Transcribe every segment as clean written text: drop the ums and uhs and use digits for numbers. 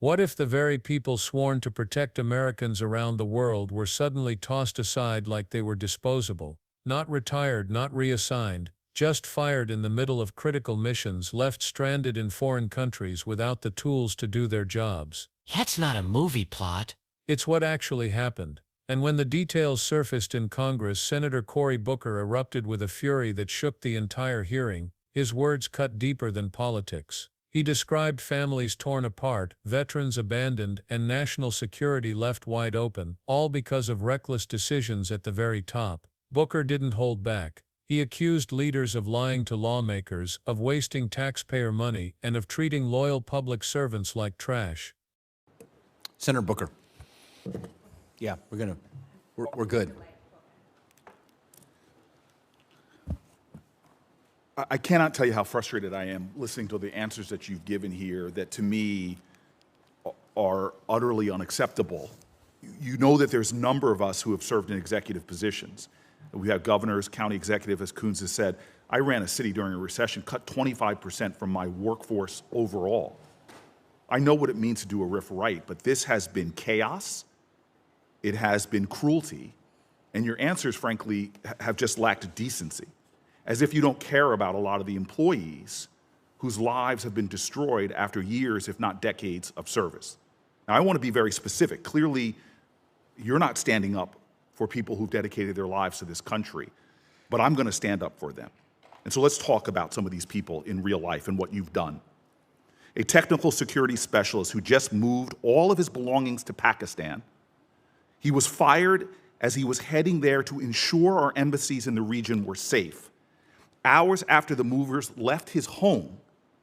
What if the very people sworn to protect Americans around the world were suddenly tossed aside like they were disposable, not retired, not reassigned, just fired in the middle of critical missions, left stranded in foreign countries without the tools to do their jobs? That's not a movie plot. It's what actually happened. And when the details surfaced in Congress, Senator Cory Booker erupted with a fury that shook the entire hearing. His words cut deeper than politics. He described families torn apart, veterans abandoned, and national security left wide open, all because of reckless decisions at the very top. Booker didn't hold back. He accused leaders of lying to lawmakers, of wasting taxpayer money, and of treating loyal public servants like trash. Senator Booker. Yeah, we're good. I cannot tell you how frustrated I am listening to the answers that you've given here that to me are utterly unacceptable. You know that there's a number of us who have served in executive positions. We have governors, county executive, as Coons has said. I ran a city during a recession, cut 25% from my workforce overall. I know what it means to do a RIF right, but this has been chaos. It has been cruelty. And your answers, frankly, have just lacked decency, as if you don't care about a lot of the employees whose lives have been destroyed after years, if not decades, of service. Now, I want to be very specific. Clearly, you're not standing up for people who've dedicated their lives to this country, but I'm going to stand up for them. And so let's talk about some of these people in real life and what you've done. A technical security specialist who just moved all of his belongings to Pakistan. He was fired as he was heading there to ensure our embassies in the region were safe. Hours after the movers left his home,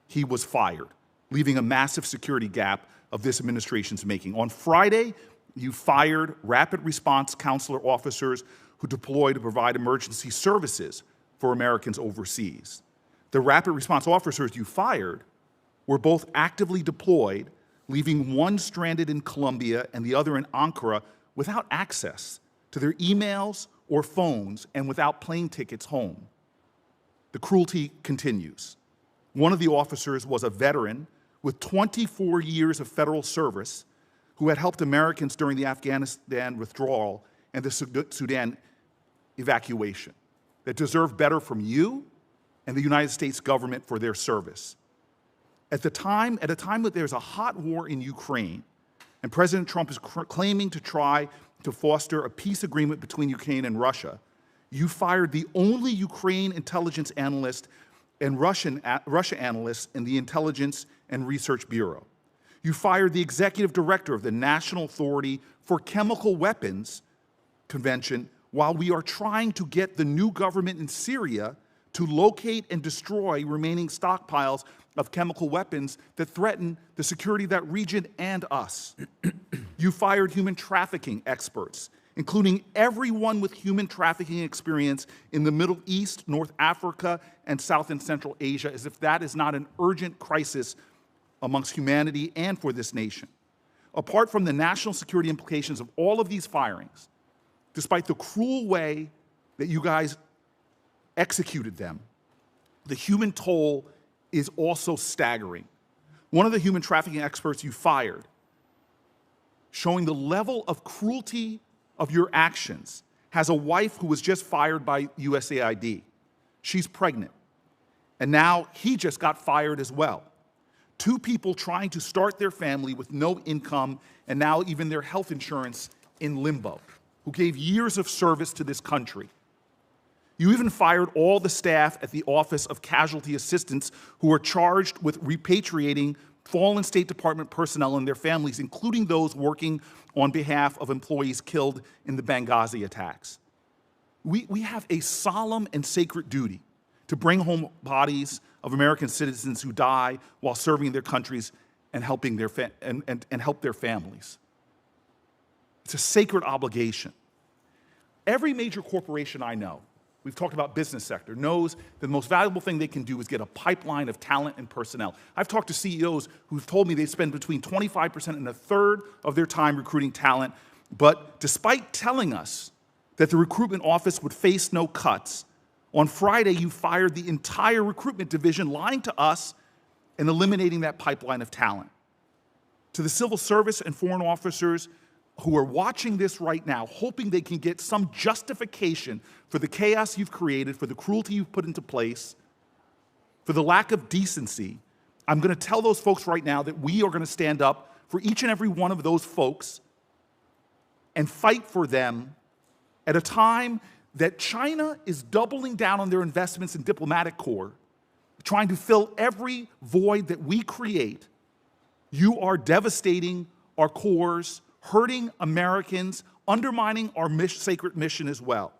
he was fired, leaving a massive security gap of this administration's making. On Friday, you fired rapid response consular officers who deployed to provide emergency services for Americans overseas. The rapid response officers you fired were both actively deployed, leaving one stranded in Colombia and the other in Ankara without access to their emails or phones and without plane tickets home. The cruelty continues. One of the officers was a veteran with 24 years of federal service who had helped Americans during the Afghanistan withdrawal and the Sudan evacuation, that deserve better from you and the United States government for their service. At a time that there's a hot war in Ukraine, and President Trump is claiming to try to foster a peace agreement between Ukraine and Russia, you fired the only Ukraine intelligence analyst and Russia analysts in the Intelligence and Research Bureau. You fired the executive director of the National Authority for Chemical Weapons Convention while we are trying to get the new government in Syria to locate and destroy remaining stockpiles of chemical weapons that threaten the security of that region and us. You fired human trafficking experts, including everyone with human trafficking experience in the Middle East, North Africa, and South and Central Asia, as if that is not an urgent crisis amongst humanity and for this nation. Apart from the national security implications of all of these firings, despite the cruel way that you guys executed them, the human toll is also staggering. One of the human trafficking experts you fired, showing the level of cruelty of your actions, has a wife who was just fired by USAID. She's pregnant. And now he just got fired as well. Two people trying to start their family with no income and now even their health insurance in limbo, who gave years of service to this country. You even fired all the staff at the Office of Casualty Assistance who are charged with repatriating fallen State Department personnel and their families, including those working on behalf of employees killed in the Benghazi attacks. We have a solemn and sacred duty to bring home bodies of American citizens who die while serving their countries and helping and help their families. It's a sacred obligation. Every major corporation I know, we've talked about business sector, knows that the most valuable thing they can do is get a pipeline of talent and personnel. I've talked to CEOs who've told me they spend between 25% and a third of their time recruiting talent, but despite telling us that the recruitment office would face no cuts, on Friday you fired the entire recruitment division, lying to us and eliminating that pipeline of talent. to the civil service and foreign officers who are watching this right now, hoping they can get some justification for the chaos you've created, for the cruelty you've put into place, for the lack of decency, I'm going to tell those folks right now that we are going to stand up for each and every one of those folks and fight for them at a time that China is doubling down on their investments in diplomatic corps, trying to fill every void that we create. You are devastating our corps, hurting Americans, undermining our sacred mission as well.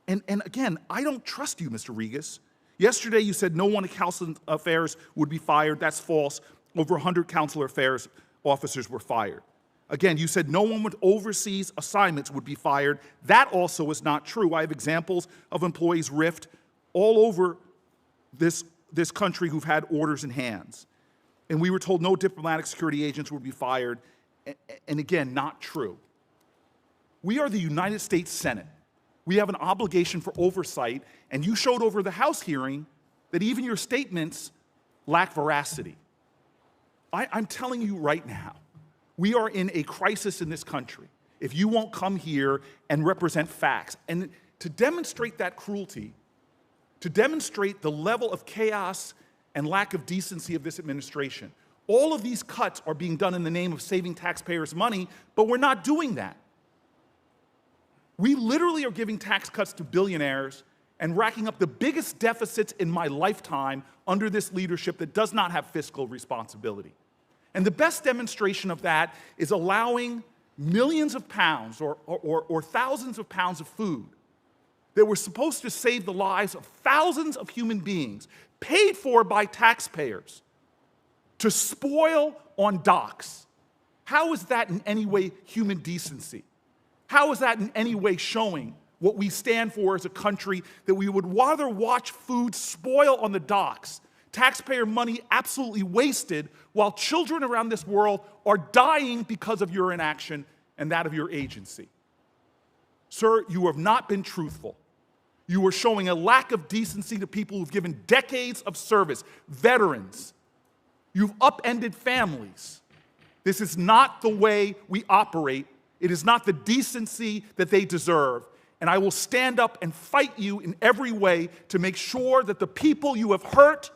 And again, I don't trust you, Mr. Regas. Yesterday you said no one at Council Affairs would be fired. That's false. Over 100 Consular Affairs officers were fired. Again, you said no one with overseas assignments would be fired. That also is not true. I have examples of employees riffed all over this country who've had orders in hands. And we were told no diplomatic security agents would be fired. And again, not true. We are the United States Senate. We have an obligation for oversight, and you showed over the House hearing that even your statements lack veracity. I'm telling you right now, we are in a crisis in this country if you won't come here and represent facts. And to demonstrate that cruelty, to demonstrate the level of chaos and lack of decency of this administration, all of these cuts are being done in the name of saving taxpayers' money, but we're not doing that. We literally are giving tax cuts to billionaires and racking up the biggest deficits in my lifetime under this leadership that does not have fiscal responsibility. And the best demonstration of that is allowing millions of pounds or thousands of pounds of food that were supposed to save the lives of thousands of human beings, paid for by taxpayers, to spoil on docks. How is that in any way human decency? How is that in any way showing what we stand for as a country, that we would rather watch food spoil on the docks, taxpayer money absolutely wasted, while children around this world are dying because of your inaction and that of your agency? Sir, you have not been truthful. You are showing a lack of decency to people who've given decades of service, veterans. You've upended families. This is not the way we operate. It is not the decency that they deserve. And I will stand up and fight you in every way to make sure that the people you have hurt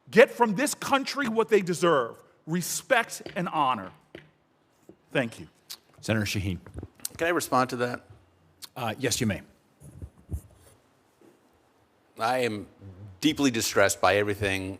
get from this country what they deserve: respect and honor. Thank you. Senator Shaheen. Can I respond to that? Yes, you may. I am deeply distressed by everything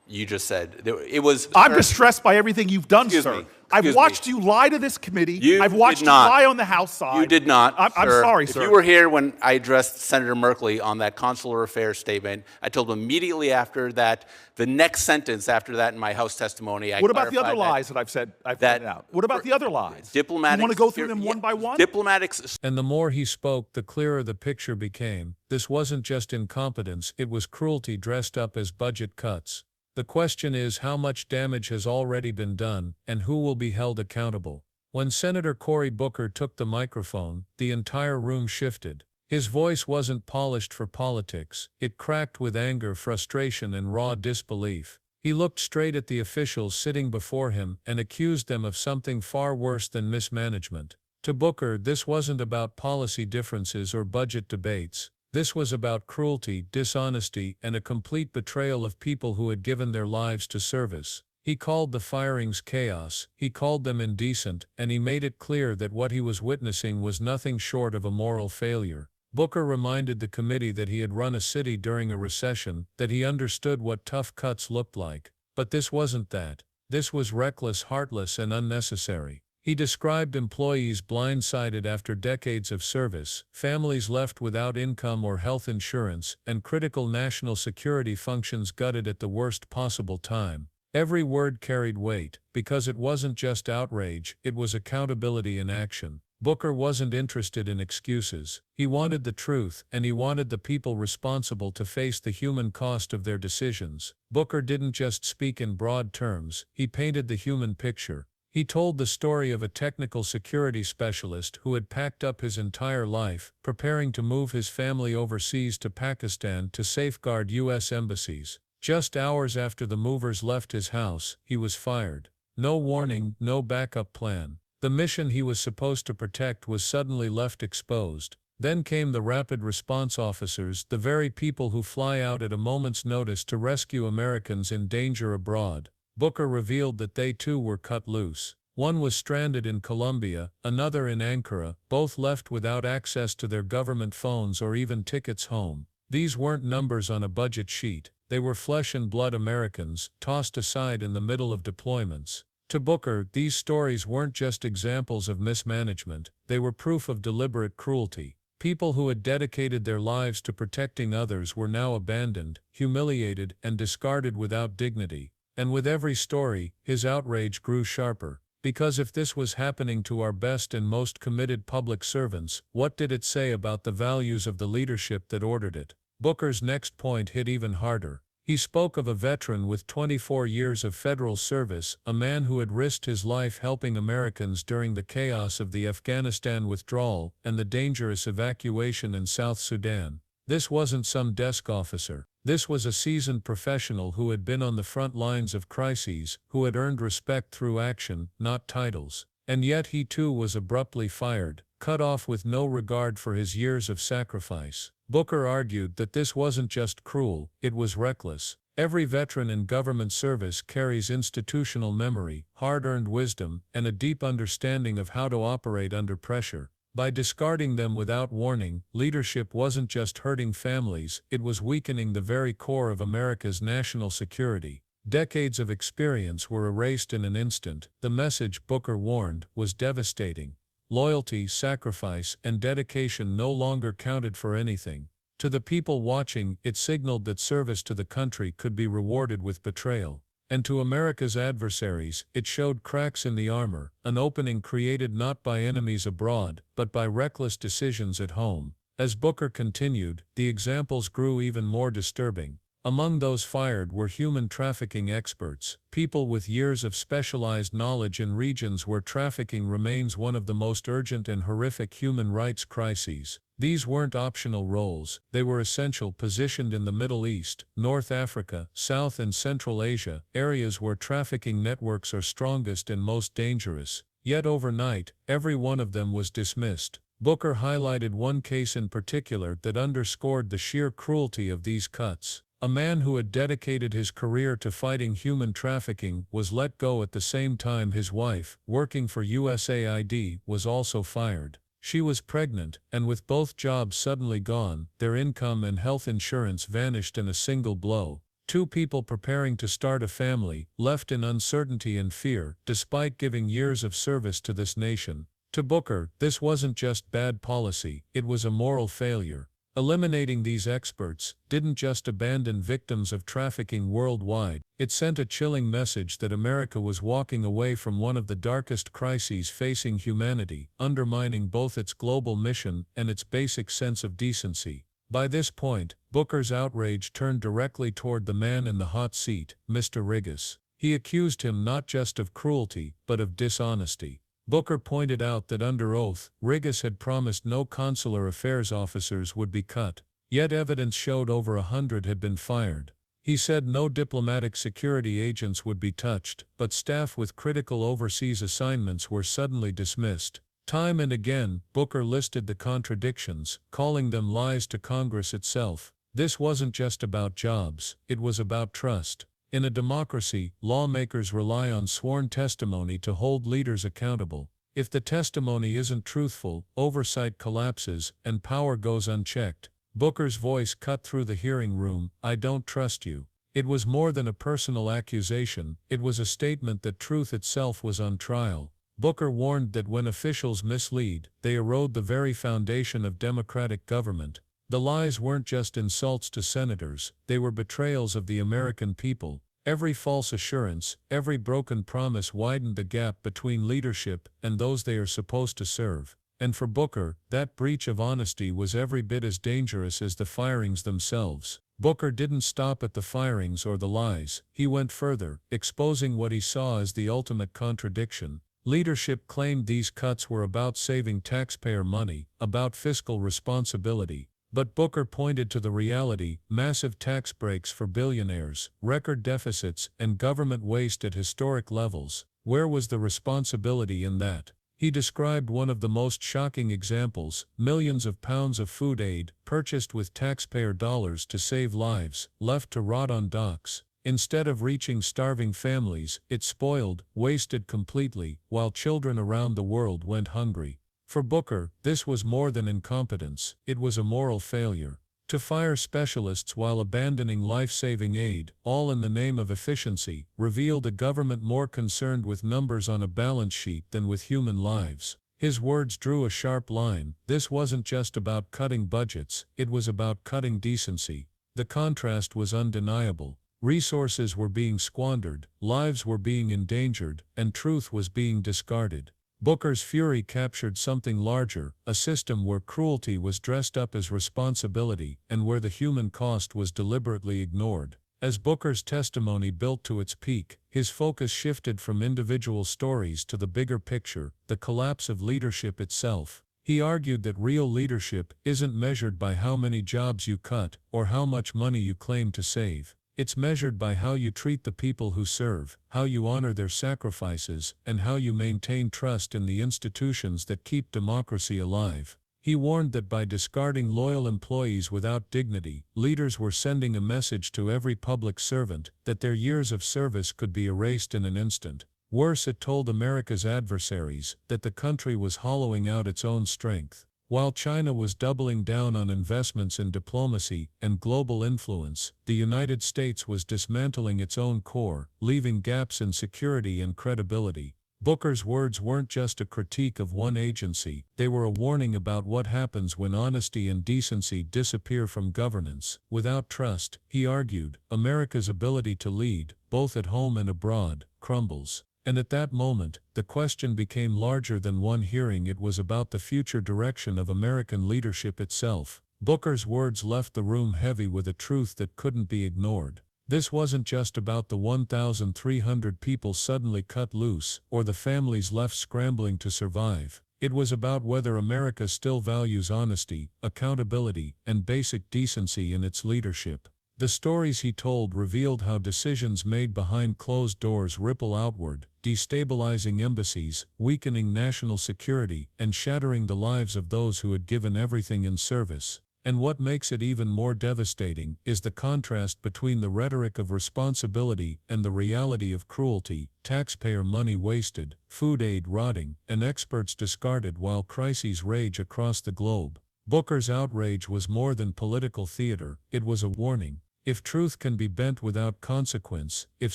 you just said. It was. I'm distressed by everything you've done, sir. I've watched you lie to this committee. I've watched you lie on the House side. You did not. I'm sorry, sir. If you were here when I addressed Senator Merkley on that consular affairs statement, I told him immediately after that, the next sentence after that in my House testimony, I What about the other clarified lies that I've said? I've pointed out. What about the other lies? Diplomatic. You want to go through them one by one? Diplomatics. And the more he spoke, the clearer the picture became. This wasn't just incompetence, it was cruelty dressed up as budget cuts. The question is, how much damage has already been done, and who will be held accountable? When Senator Cory Booker took the microphone, the entire room shifted. His voice wasn't polished for politics. It cracked with anger, frustration, and raw disbelief. He looked straight at the officials sitting before him and accused them of something far worse than mismanagement. To Booker, this wasn't about policy differences or budget debates. This was about cruelty, dishonesty, and a complete betrayal of people who had given their lives to service. He called the firings chaos, he called them indecent, and he made it clear that what he was witnessing was nothing short of a moral failure. Booker reminded the committee that he had run a city during a recession, that he understood what tough cuts looked like. But this wasn't that. This was reckless, heartless, and unnecessary. He described employees blindsided after decades of service, families left without income or health insurance, and critical national security functions gutted at the worst possible time. Every word carried weight, because it wasn't just outrage, it was accountability in action. Booker wasn't interested in excuses. He wanted the truth, and he wanted the people responsible to face the human cost of their decisions. Booker didn't just speak in broad terms, he painted the human picture. He told the story of a technical security specialist who had packed up his entire life, preparing to move his family overseas to Pakistan to safeguard U.S. embassies. Just hours after the movers left his house, he was fired. No warning, no backup plan. The mission he was supposed to protect was suddenly left exposed. Then came the rapid response officers, the very people who fly out at a moment's notice to rescue Americans in danger abroad. Booker revealed that they too were cut loose. One was stranded in Colombia, another in Ankara, both left without access to their government phones or even tickets home. These weren't numbers on a budget sheet. They were flesh and blood Americans, tossed aside in the middle of deployments. To Booker, these stories weren't just examples of mismanagement, they were proof of deliberate cruelty. People who had dedicated their lives to protecting others were now abandoned, humiliated, and discarded without dignity. And with every story, his outrage grew sharper. Because if this was happening to our best and most committed public servants, what did it say about the values of the leadership that ordered it? Booker's next point hit even harder. He spoke of a veteran with 24 years of federal service, a man who had risked his life helping Americans during the chaos of the Afghanistan withdrawal and the dangerous evacuation in South Sudan. This wasn't some desk officer. This was a seasoned professional who had been on the front lines of crises, who had earned respect through action, not titles. And yet he too was abruptly fired, cut off with no regard for his years of sacrifice. Booker argued that this wasn't just cruel, it was reckless. Every veteran in government service carries institutional memory, hard-earned wisdom, and a deep understanding of how to operate under pressure. By discarding them without warning, leadership wasn't just hurting families, it was weakening the very core of America's national security. Decades of experience were erased in an instant. The message, Booker warned, was devastating. Loyalty, sacrifice, and dedication no longer counted for anything. To the people watching, it signaled that service to the country could be rewarded with betrayal. And to America's adversaries, it showed cracks in the armor, an opening created not by enemies abroad, but by reckless decisions at home. As Booker continued, the examples grew even more disturbing. Among those fired were human trafficking experts, people with years of specialized knowledge in regions where trafficking remains one of the most urgent and horrific human rights crises. These weren't optional roles, they were essential, positioned in the Middle East, North Africa, South and Central Asia, areas where trafficking networks are strongest and most dangerous. Yet overnight, every one of them was dismissed. Booker highlighted one case in particular that underscored the sheer cruelty of these cuts. A man who had dedicated his career to fighting human trafficking was let go at the same time his wife, working for USAID, was also fired. She was pregnant, and with both jobs suddenly gone, their income and health insurance vanished in a single blow. Two people preparing to start a family, left in uncertainty and fear, despite giving years of service to this nation. To Booker, this wasn't just bad policy, it was a moral failure. Eliminating these experts didn't just abandon victims of trafficking worldwide, it sent a chilling message that America was walking away from one of the darkest crises facing humanity, undermining both its global mission and its basic sense of decency. By this point, Booker's outrage turned directly toward the man in the hot seat, Mr. Rigas. He accused him not just of cruelty, but of dishonesty. Booker pointed out that under oath, Rigas had promised no consular affairs officers would be cut, yet evidence showed over 100 had been fired. He said no diplomatic security agents would be touched, but staff with critical overseas assignments were suddenly dismissed. Time and again, Booker listed the contradictions, calling them lies to Congress itself. This wasn't just about jobs, it was about trust. In a democracy, lawmakers rely on sworn testimony to hold leaders accountable. If the testimony isn't truthful, oversight collapses, and power goes unchecked. Booker's voice cut through the hearing room, "I don't trust you." It was more than a personal accusation, it was a statement that truth itself was on trial. Booker warned that when officials mislead, they erode the very foundation of democratic government. The lies weren't just insults to senators, they were betrayals of the American people. Every false assurance, every broken promise widened the gap between leadership and those they are supposed to serve. And for Booker, that breach of honesty was every bit as dangerous as the firings themselves. Booker didn't stop at the firings or the lies, he went further, exposing what he saw as the ultimate contradiction. Leadership claimed these cuts were about saving taxpayer money, about fiscal responsibility. But Booker pointed to the reality: massive tax breaks for billionaires, record deficits, and government waste at historic levels. Where was the responsibility in that? He described one of the most shocking examples: millions of pounds of food aid, purchased with taxpayer dollars to save lives, left to rot on docks. Instead of reaching starving families, it spoiled, wasted completely, while children around the world went hungry. For Booker, this was more than incompetence, it was a moral failure. To fire specialists while abandoning life-saving aid, all in the name of efficiency, revealed a government more concerned with numbers on a balance sheet than with human lives. His words drew a sharp line: this wasn't just about cutting budgets, it was about cutting decency. The contrast was undeniable. Resources were being squandered, lives were being endangered, and truth was being discarded. Booker's fury captured something larger: a system where cruelty was dressed up as responsibility and where the human cost was deliberately ignored. As Booker's testimony built to its peak, his focus shifted from individual stories to the bigger picture: the collapse of leadership itself. He argued that real leadership isn't measured by how many jobs you cut or how much money you claim to save. It's measured by how you treat the people who serve, how you honor their sacrifices, and how you maintain trust in the institutions that keep democracy alive. He warned that by discarding loyal employees without dignity, leaders were sending a message to every public servant that their years of service could be erased in an instant. Worse, it told America's adversaries that the country was hollowing out its own strength. While China was doubling down on investments in diplomacy and global influence, the United States was dismantling its own core, leaving gaps in security and credibility. Booker's words weren't just a critique of one agency, they were a warning about what happens when honesty and decency disappear from governance. Without trust, he argued, America's ability to lead, both at home and abroad, crumbles. And at that moment, the question became larger than one hearing. It was about the future direction of American leadership itself. Booker's words left the room heavy with a truth that couldn't be ignored. This wasn't just about the 1,300 people suddenly cut loose, or the families left scrambling to survive. It was about whether America still values honesty, accountability, and basic decency in its leadership. The stories he told revealed how decisions made behind closed doors ripple outward, destabilizing embassies, weakening national security, and shattering the lives of those who had given everything in service. And what makes it even more devastating is the contrast between the rhetoric of responsibility and the reality of cruelty: taxpayer money wasted, food aid rotting, and experts discarded while crises rage across the globe. Booker's outrage was more than political theater, it was a warning. If truth can be bent without consequence, if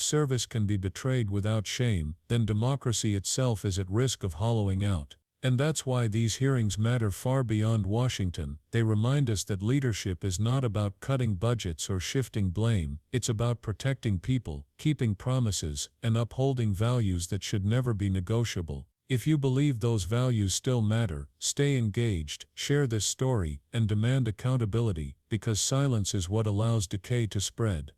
service can be betrayed without shame, then democracy itself is at risk of hollowing out. And that's why these hearings matter far beyond Washington. They remind us that leadership is not about cutting budgets or shifting blame, it's about protecting people, keeping promises, and upholding values that should never be negotiable. If you believe those values still matter, stay engaged, share this story, and demand accountability, because silence is what allows decay to spread.